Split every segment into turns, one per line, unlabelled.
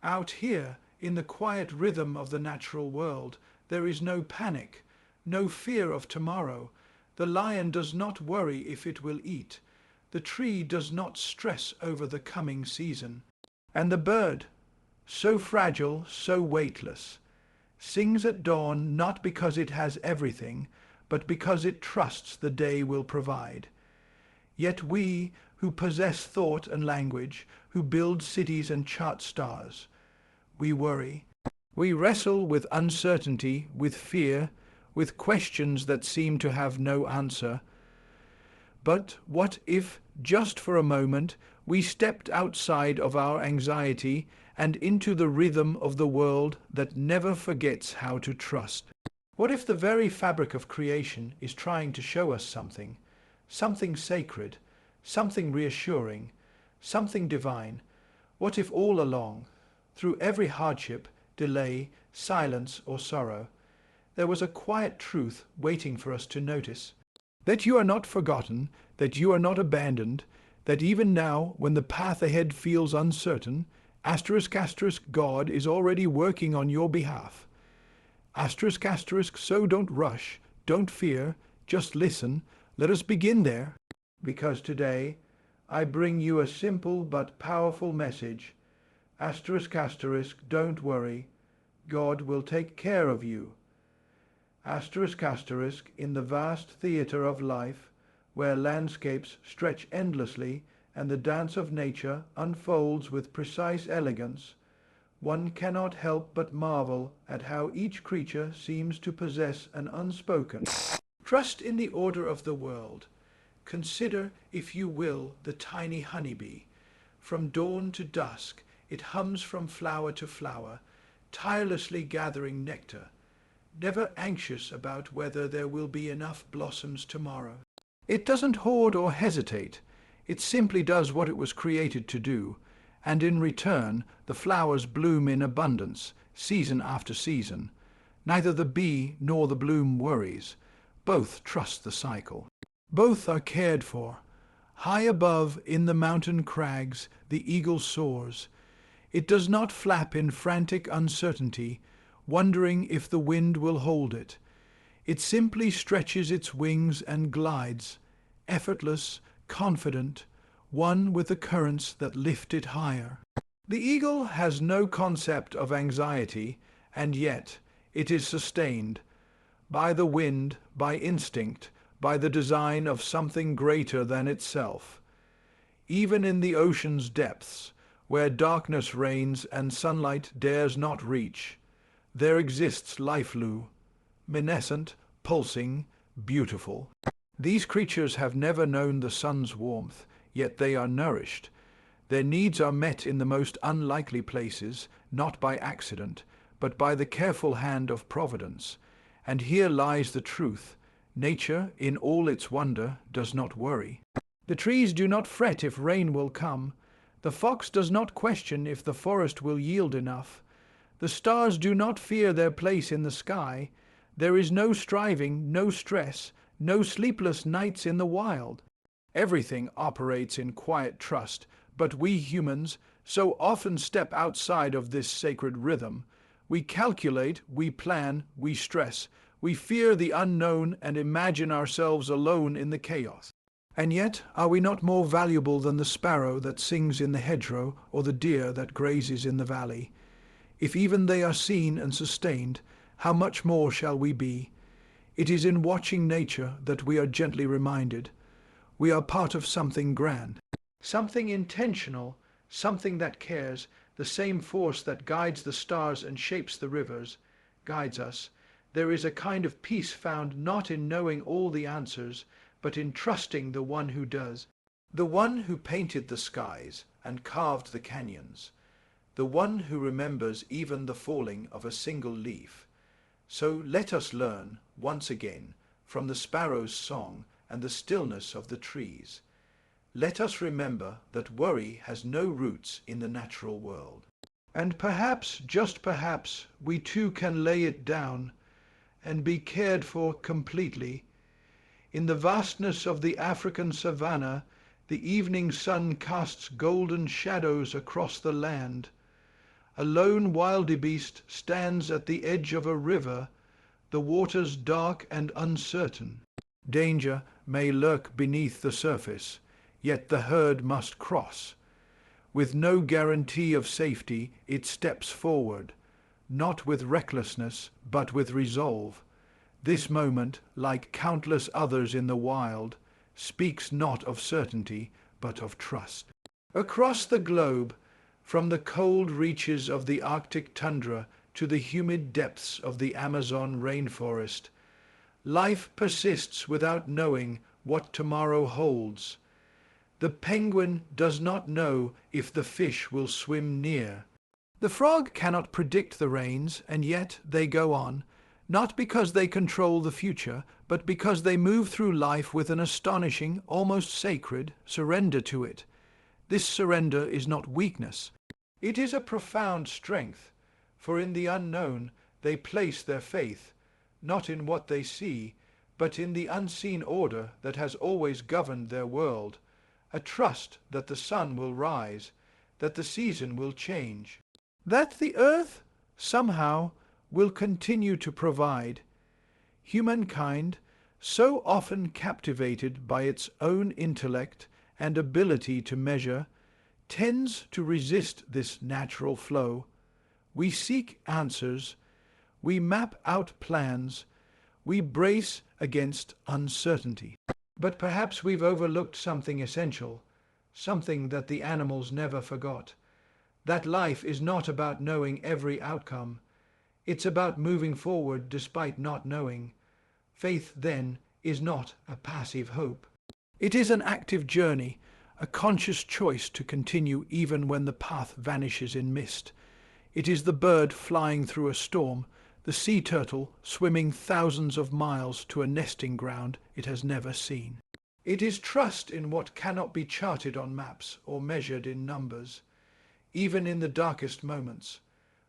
Out here, in the quiet rhythm of the natural world, there is no panic, no fear of tomorrow. The lion does not worry if it will eat. The tree does not stress over the coming season. And the bird, so fragile, so weightless, sings at dawn not because it has everything, but because it trusts the day will provide. Yet we, who possess thought and language, who build cities and chart stars, we worry. We wrestle with uncertainty, with fear, with questions that seem to have no answer. But what if, just for a moment, we stepped outside of our anxiety and into the rhythm of the world that never forgets how to trust? What if the very fabric of creation is trying to show us something, something sacred, something reassuring, something divine? What if all along, through every hardship, delay, silence or sorrow, there was a quiet truth waiting for us to notice? That you are not forgotten, that you are not abandoned, that even now, when the path ahead feels uncertain, God is already working on your behalf. So don't rush, don't fear, just listen. Let us begin there. Because today I bring you a simple but powerful message. Don't worry, God will take care of you. In the vast theatre of life, where landscapes stretch endlessly and the dance of nature unfolds with precise elegance, one cannot help but marvel at how each creature seems to possess an unspoken trust in the order of the world. Consider, if you will, the tiny honeybee. From dawn to dusk, it hums from flower to flower, tirelessly gathering nectar, never anxious about whether there will be enough blossoms tomorrow. It doesn't hoard or hesitate. It simply does what it was created to do, and in return the flowers bloom in abundance, season after season. Neither the bee nor the bloom worries. Both trust the cycle. Both are cared for. High above, in the mountain crags, the eagle soars. It does not flap in frantic uncertainty, wondering if the wind will hold it. It simply stretches its wings and glides, effortless, confident, one with the currents that lift it higher. The eagle has no concept of anxiety, and yet it is sustained by the wind, by instinct, by the design of something greater than itself. Even in the ocean's depths, where darkness reigns and sunlight dares not reach, there exists life, Lou, minescent, pulsing, beautiful. These creatures have never known the sun's warmth, yet they are nourished. Their needs are met in the most unlikely places, not by accident, but by the careful hand of Providence. And here lies the truth. Nature, in all its wonder, does not worry. The trees do not fret if rain will come. The fox does not question if the forest will yield enough. The stars do not fear their place in the sky. There is no striving, no stress, no sleepless nights in the wild. Everything operates in quiet trust, but we humans so often step outside of this sacred rhythm. We calculate, we plan, we stress. We fear the unknown and imagine ourselves alone in the chaos. And yet, are we not more valuable than the sparrow that sings in the hedgerow or the deer that grazes in the valley? If even they are seen and sustained, how much more shall we be? It is in watching nature that we are gently reminded. We are part of something grand, something intentional, something that cares. The same force that guides the stars and shapes the rivers guides us. There is a kind of peace found not in knowing all the answers, but in trusting the one who does, the one who painted the skies and carved the canyons, the one who remembers even the falling of a single leaf. So let us learn, once again, from the sparrow's song and the stillness of the trees. Let us remember that worry has no roots in the natural world. And perhaps, just perhaps, we too can lay it down and be cared for completely. In the vastness of the African savanna, the evening sun casts golden shadows across the land. A lone wildebeest stands at the edge of a river, the waters dark and uncertain. Danger may lurk beneath the surface, yet the herd must cross. With no guarantee of safety, it steps forward, not with recklessness, but with resolve. This moment, like countless others in the wild, speaks not of certainty, but of trust. Across the globe, from the cold reaches of the Arctic tundra to the humid depths of the Amazon rainforest, life persists without knowing what tomorrow holds. The penguin does not know if the fish will swim near. The frog cannot predict the rains, and yet they go on, not because they control the future, but because they move through life with an astonishing, almost sacred, surrender to it. This surrender is not weakness. It is a profound strength, for in the unknown they place their faith, not in what they see, but in the unseen order that has always governed their world, a trust that the sun will rise, that the season will change, that the earth, somehow, will continue to provide. Humankind, so often captivated by its own intellect and ability to measure, tends to resist this natural flow. We seek answers, we map out plans, we brace against uncertainty. But perhaps we've overlooked something essential, something that the animals never forgot. That life is not about knowing every outcome. It's about moving forward despite not knowing. Faith, then, is not a passive hope. It is an active journey, a conscious choice to continue even when the path vanishes in mist. It is the bird flying through a storm, the sea turtle swimming thousands of miles to a nesting ground it has never seen. It is trust in what cannot be charted on maps or measured in numbers. Even in the darkest moments,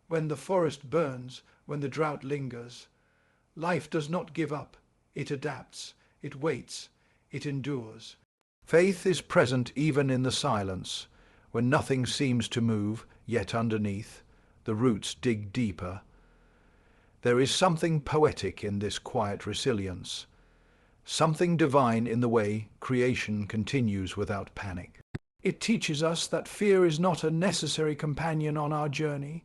when the forest burns, when the drought lingers, life does not give up. It adapts, it waits, it endures. Faith is present even in the silence, when nothing seems to move, yet underneath, the roots dig deeper. There is something poetic in this quiet resilience, something divine in the way creation continues without panic. It teaches us that fear is not a necessary companion on our journey,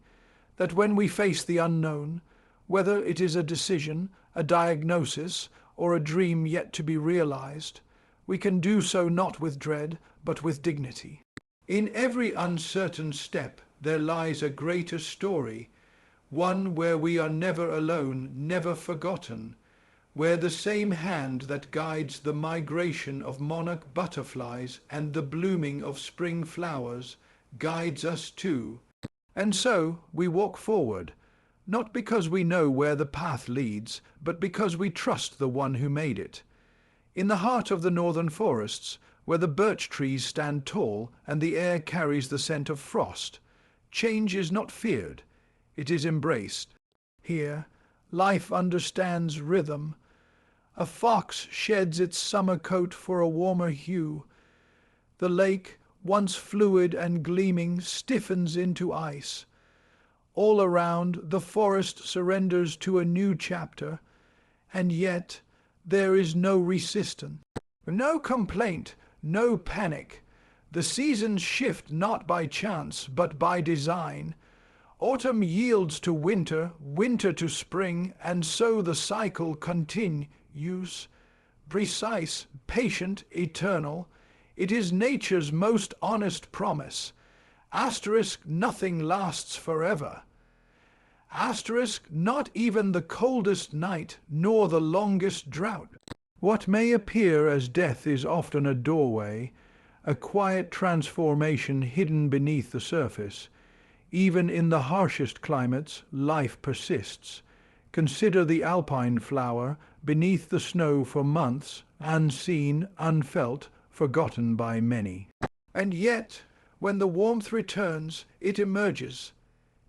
that when we face the unknown, whether it is a decision, a diagnosis, or a dream yet to be realized, we can do so not with dread, but with dignity. In every uncertain step there lies a greater story, one where we are never alone, never forgotten, where the same hand that guides the migration of monarch butterflies and the blooming of spring flowers guides us too. And so we walk forward, not because we know where the path leads, but because we trust the one who made it. In the heart of the northern forests, where the birch trees stand tall and the air carries the scent of frost, change is not feared, it is embraced. Here, life understands rhythm. A fox sheds its summer coat for a warmer hue. The lake, once fluid and gleaming, stiffens into ice. All around, the forest surrenders to a new chapter, and yet there is no resistance, no complaint, no panic. The seasons shift not by chance, but by design. Autumn yields to winter, winter to spring, and so the cycle continues, precise, patient, eternal. It is nature's most honest promise. Asterisk, nothing lasts forever. Asterisk, not even the coldest night, nor the longest drought. What may appear as death is often a doorway, a quiet transformation hidden beneath the surface. Even in the harshest climates, life persists. Consider the alpine flower beneath the snow for months, unseen, unfelt, forgotten by many. And yet, when the warmth returns, it emerges,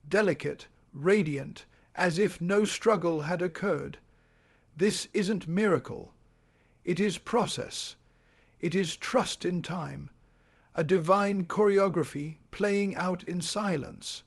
delicate, radiant, as if no struggle had occurred. This isn't miracle. It is process. It is trust in time, a divine choreography playing out in silence.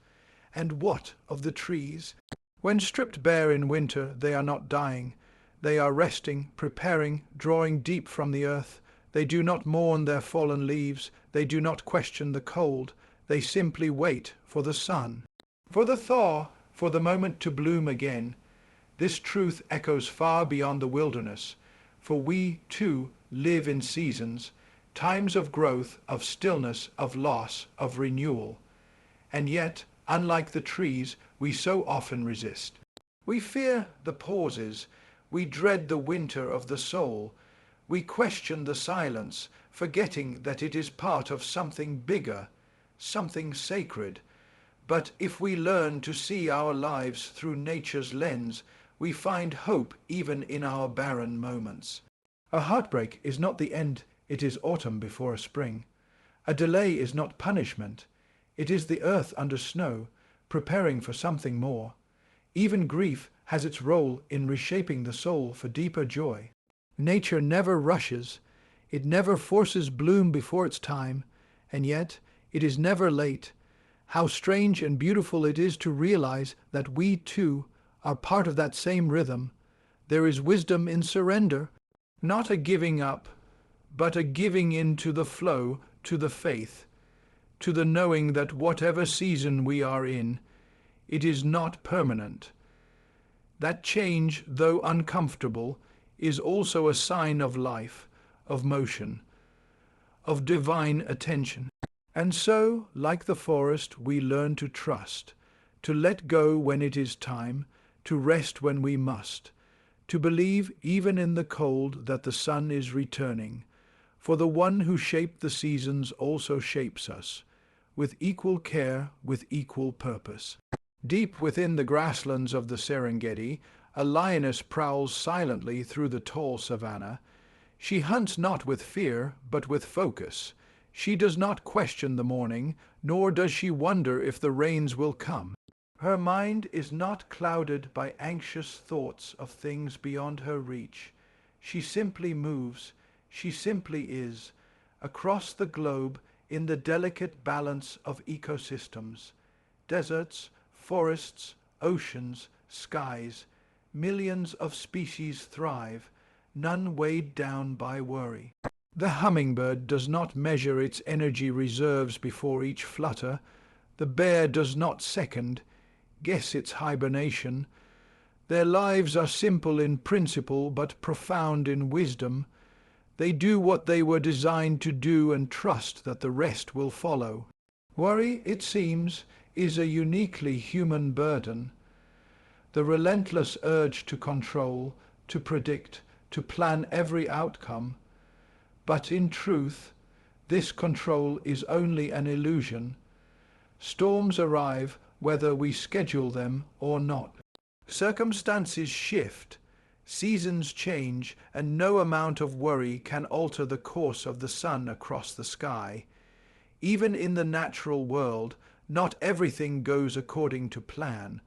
And what of the trees? When stripped bare in winter, they are not dying. They are resting, preparing, drawing deep from the earth. They do not mourn their fallen leaves. They do not question the cold. They simply wait for the sun, for the thaw, for the moment to bloom again. This truth echoes far beyond the wilderness, for we, too, live in seasons, times of growth, of stillness, of loss, of renewal. And yet, unlike the trees, we so often resist. We fear the pauses. We dread the winter of the soul. We question the silence, forgetting that it is part of something bigger, something sacred. But if we learn to see our lives through nature's lens, we find hope even in our barren moments. A heartbreak is not the end, it is autumn before a spring. A delay is not punishment, it is the earth under snow, preparing for something more. Even grief has its role in reshaping the soul for deeper joy. Nature never rushes, it never forces bloom before its time, and yet it is never late. How strange and beautiful it is to realize that we too are part of that same rhythm. There is wisdom in surrender, not a giving up, but a giving into the flow, to the faith, to the knowing that whatever season we are in, it is not permanent. That change, though uncomfortable, is also a sign of life, of motion, of divine attention. And so, like the forest, we learn to trust, to let go when it is time, to rest when we must, to believe even in the cold that the sun is returning, for the one who shaped the seasons also shapes us, with equal care, with equal purpose. Deep within the grasslands of the Serengeti, a lioness prowls silently through the tall savanna. She hunts not with fear, but with focus. She does not question the morning, nor does she wonder if the rains will come. Her mind is not clouded by anxious thoughts of things beyond her reach. She simply moves, she simply is, across the globe in the delicate balance of ecosystems. Deserts, forests, oceans, skies, millions of species thrive, none weighed down by worry. The hummingbird does not measure its energy reserves before each flutter. The bear does not second, guess its hibernation. Their lives are simple in principle but profound in wisdom. They do what they were designed to do and trust that the rest will follow. Worry, it seems, is a uniquely human burden. The relentless urge to control, to predict, to plan every outcome. But in truth, this control is only an illusion. Storms arrive whether we schedule them or not. Circumstances shift, seasons change, and no amount of worry can alter the course of the sun across the sky. Even in the natural world, not everything goes according to plan.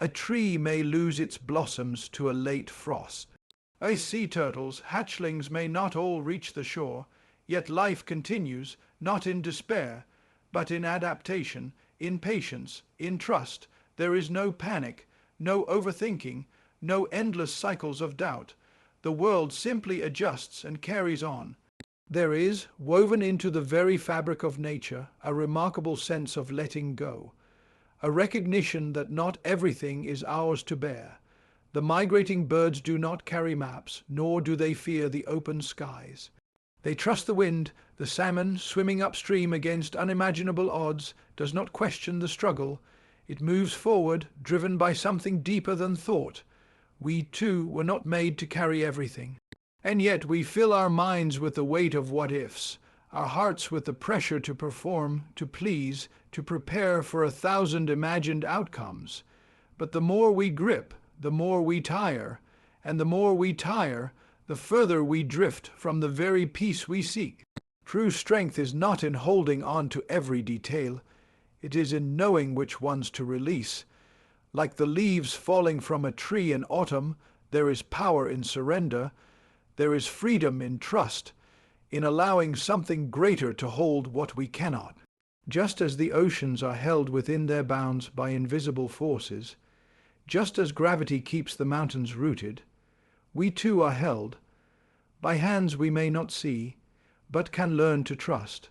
A tree may lose its blossoms to a late frost. A sea turtle's hatchlings may not all reach the shore, yet life continues, not in despair, but in adaptation, in patience, in trust. There is no panic, no overthinking, no endless cycles of doubt. The world simply adjusts and carries on. There is, woven into the very fabric of nature, a remarkable sense of letting go, a recognition that not everything is ours to bear. The migrating birds do not carry maps, nor do they fear the open skies. They trust the wind. The salmon, swimming upstream against unimaginable odds, does not question the struggle. It moves forward, driven by something deeper than thought. We, too, were not made to carry everything. And yet we fill our minds with the weight of what-ifs, our hearts with the pressure to perform, to please, to prepare for 1,000 imagined outcomes. But the more we grip, the more we tire, and the more we tire, the further we drift from the very peace we seek. True strength is not in holding on to every detail. It is in knowing which ones to release. Like the leaves falling from a tree in autumn, there is power in surrender. There is freedom in trust, in allowing something greater to hold what we cannot. Just as the oceans are held within their bounds by invisible forces, just as gravity keeps the mountains rooted, we too are held by hands we may not see, but can learn to trust.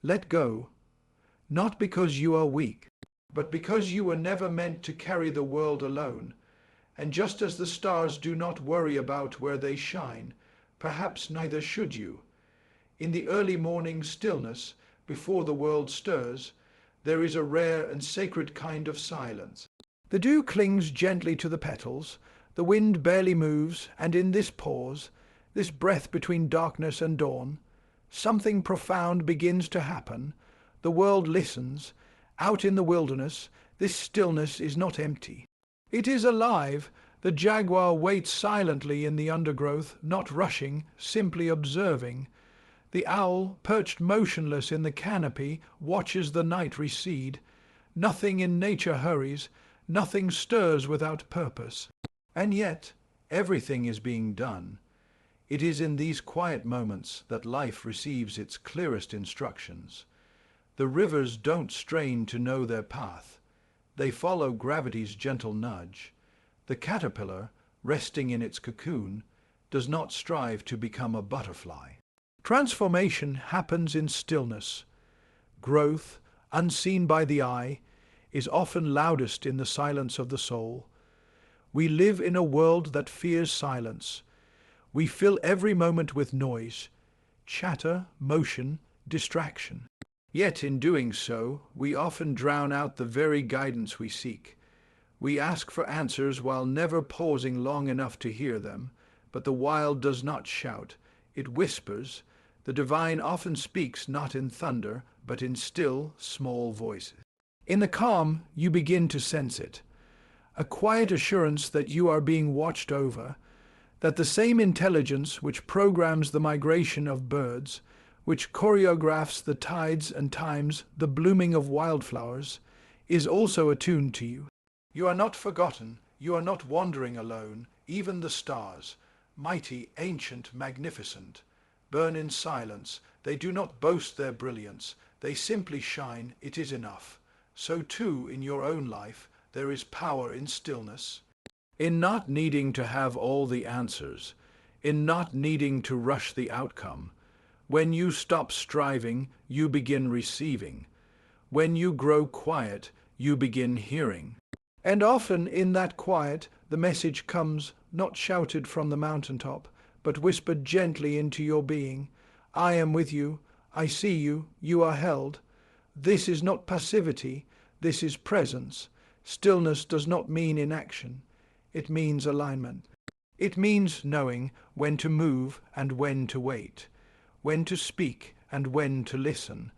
Let go, not because you are weak, but because you were never meant to carry the world alone. And just as the stars do not worry about where they shine, perhaps neither should you. In the early morning stillness, before the world stirs, there is a rare and sacred kind of silence. The dew clings gently to the petals, the wind barely moves, and in this pause, this breath between darkness and dawn, something profound begins to happen. The world listens. Out in the wilderness, this stillness is not empty. It is alive. The jaguar waits silently in the undergrowth, not rushing, simply observing. The owl, perched motionless in the canopy, watches the night recede. Nothing in nature hurries, nothing stirs without purpose. And yet, everything is being done. It is in these quiet moments that life receives its clearest instructions. The rivers don't strain to know their path. They follow gravity's gentle nudge. The caterpillar, resting in its cocoon, does not strive to become a butterfly. Transformation happens in stillness. Growth, unseen by the eye, is often loudest in the silence of the soul. We live in a world that fears silence. We fill every moment with noise, chatter, motion, distraction. Yet in doing so, we often drown out the very guidance we seek. We ask for answers while never pausing long enough to hear them, but the wild does not shout, it whispers. The divine often speaks not in thunder, but in still, small voices. In the calm, you begin to sense it. A quiet assurance that you are being watched over, that the same intelligence which programs the migration of birds, which choreographs the tides and times the blooming of wildflowers, is also attuned to you. You are not forgotten, you are not wandering alone. Even the stars, mighty, ancient, magnificent, burn in silence. They do not boast their brilliance, they simply shine. It is enough. So too in your own life there is power in stillness, in not needing to have all the answers, in not needing to rush the outcome. When you stop striving, you begin receiving. When you grow quiet, you begin hearing. And often in that quiet, the message comes, not shouted from the mountaintop, but whispered gently into your being. I am with you, I see you, you are held. This is not passivity, this is presence. Stillness does not mean inaction, it means alignment. It means knowing when to move and when to wait, when to speak and when to listen.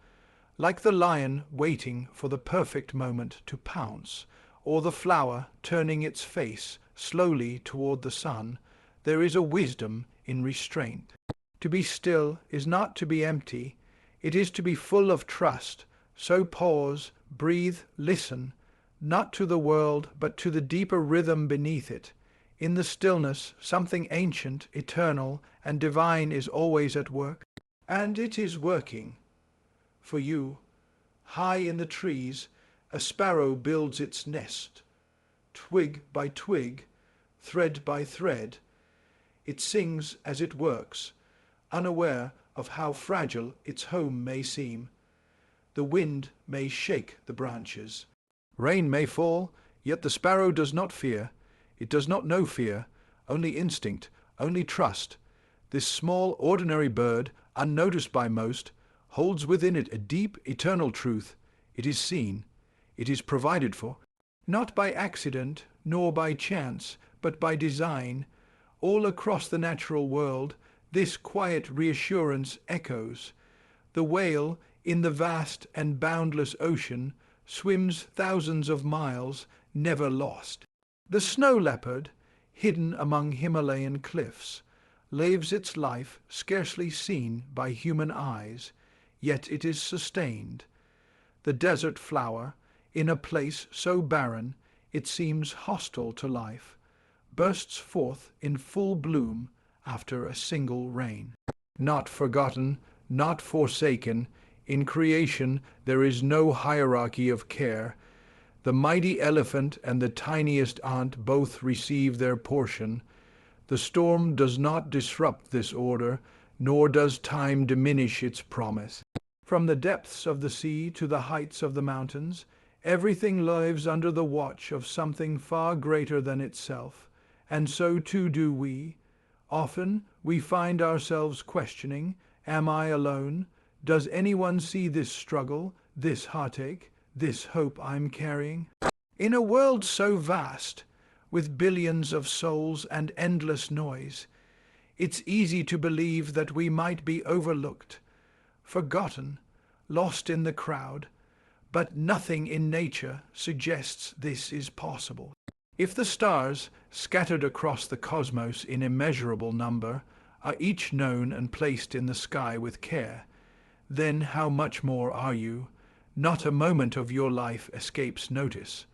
Like the lion waiting for the perfect moment to pounce, or the flower turning its face slowly toward the sun, there is a wisdom in restraint. To be still is not to be empty, it is to be full of trust. So pause, breathe, listen, not to the world, but to the deeper rhythm beneath it. In the stillness, something ancient, eternal, and divine is always at work. And it is working. For you, high in the trees, a sparrow builds its nest. Twig by twig, thread by thread, it sings as it works, unaware of how fragile its home may seem. The wind may shake the branches. Rain may fall, yet the sparrow does not fear. It does not know fear, only instinct, only trust. This small, ordinary bird, unnoticed by most, holds within it a deep, eternal truth. It is seen. It is provided for. Not by accident, nor by chance, but by design. All across the natural world, this quiet reassurance echoes. The whale, in the vast and boundless ocean, swims thousands of miles, never lost. The snow leopard, hidden among Himalayan cliffs, lives its life scarcely seen by human eyes, yet it is sustained. The desert flower, in a place so barren it seems hostile to life, bursts forth in full bloom after a single rain. Not forgotten, not forsaken, In creation there is no hierarchy of care. The mighty elephant and the tiniest ant both receive their portion. The storm does not disrupt this order, nor does time diminish its promise. From the depths of the sea to the heights of the mountains, everything lives under the watch of something far greater than itself, and so too do we. Often we find ourselves questioning, am I alone? Does anyone see this struggle, this heartache, this hope I'm carrying? In a world so vast, with billions of souls and endless noise, it's easy to believe that we might be overlooked, forgotten, lost in the crowd, but nothing in nature suggests this is possible. If the stars, scattered across the cosmos in immeasurable number, are each known and placed in the sky with care, then how much more are you? Not a moment of your life escapes notice.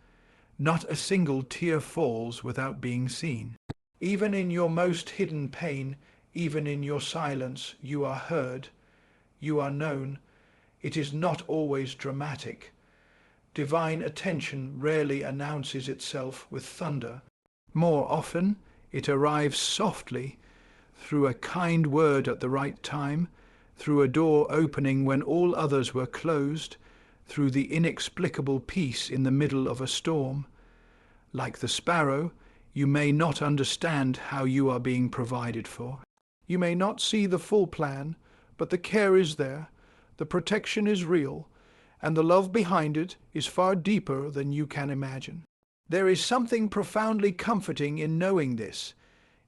Not a single tear falls without being seen. Even in your most hidden pain, even in your silence, you are heard, you are known. It is not always dramatic. Divine attention rarely announces itself with thunder. More often, it arrives softly, through a kind word at the right time, through a door opening when all others were closed, through the inexplicable peace in the middle of a storm. Like the sparrow, you may not understand how you are being provided for. You may not see the full plan, but the care is there, the protection is real, and the love behind it is far deeper than you can imagine. There is something profoundly comforting in knowing this.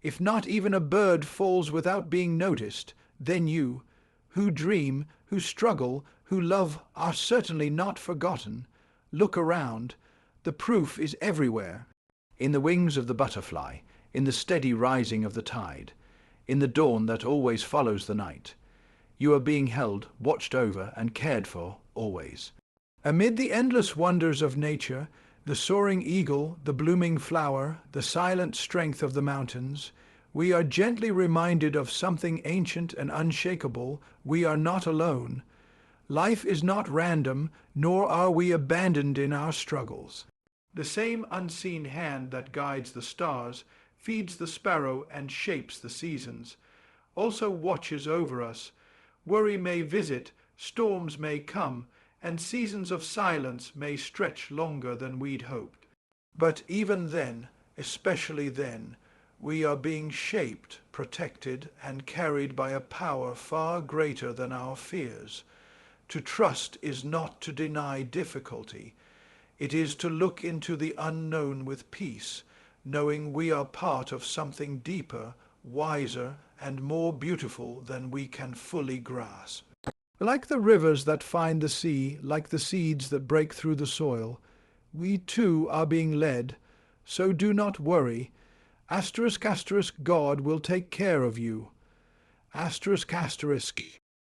If not even a bird falls without being noticed, then you, who dream, who struggle, who love, are certainly not forgotten. Look around. The proof is everywhere. In the wings of the butterfly, in the steady rising of the tide, in the dawn that always follows the night. You are being held, watched over, and cared for, always. Amid the endless wonders of nature, the soaring eagle, the blooming flower, the silent strength of the mountains, we are gently reminded of something ancient and unshakable. We are not alone. Life is not random, nor are we abandoned in our struggles. The same unseen hand that guides the stars, feeds the sparrow, and shapes the seasons, also watches over us. Worry may visit, storms may come, and seasons of silence may stretch longer than we'd hoped. But even then, especially then, we are being shaped, protected, and carried by a power far greater than our fears. To trust is not to deny difficulty. It is to look into the unknown with peace, knowing we are part of something deeper, wiser, and more beautiful than we can fully grasp. Like the rivers that find the sea, like the seeds that break through the soil, we too are being led, so do not worry. ***, God will take care of you. ***.